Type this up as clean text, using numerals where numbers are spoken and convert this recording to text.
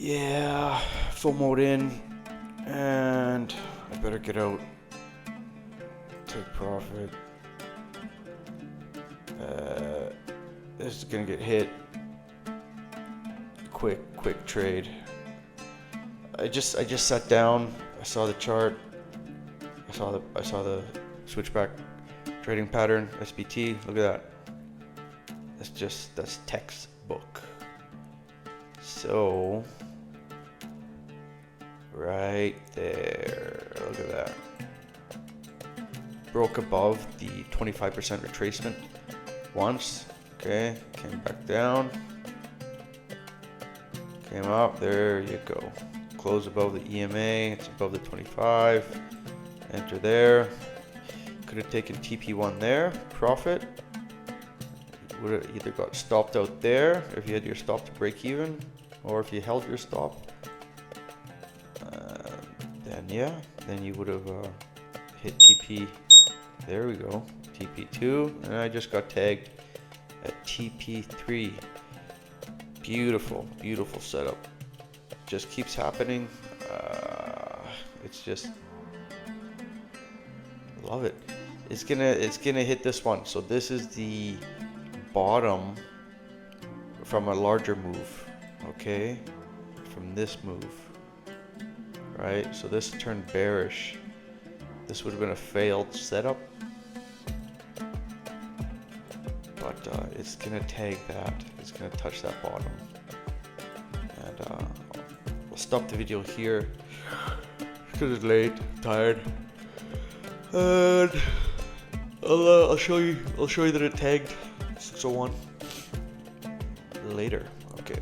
Yeah, FOMO'd in, and I better get out. Take profit. This is gonna get hit. Quick trade. I just sat down. I saw the chart. I saw the switchback trading pattern, SBT. Look at that. That's textbook. So right there, look at that. Broke above the 25% retracement once. Okay, came back down. Came up, there you go. Close above the EMA, it's above the 25. Enter there. Could have taken TP1 there, profit. Would have either got stopped out there if you had your stop to break even, or if you held your stop. Then you would have hit TP. There we go, TP2, and I just got tagged at TP3. Beautiful setup. Just keeps happening. It's just love it. It's gonna hit this one. So this is the bottom from a larger move. Okay, from this move. Right. So this turned bearish. This would have been a failed setup. But it's gonna tag that. It's gonna touch that bottom. And I'll stop the video here because it's late, tired, and I'll show you that it tagged 601 later. Okay.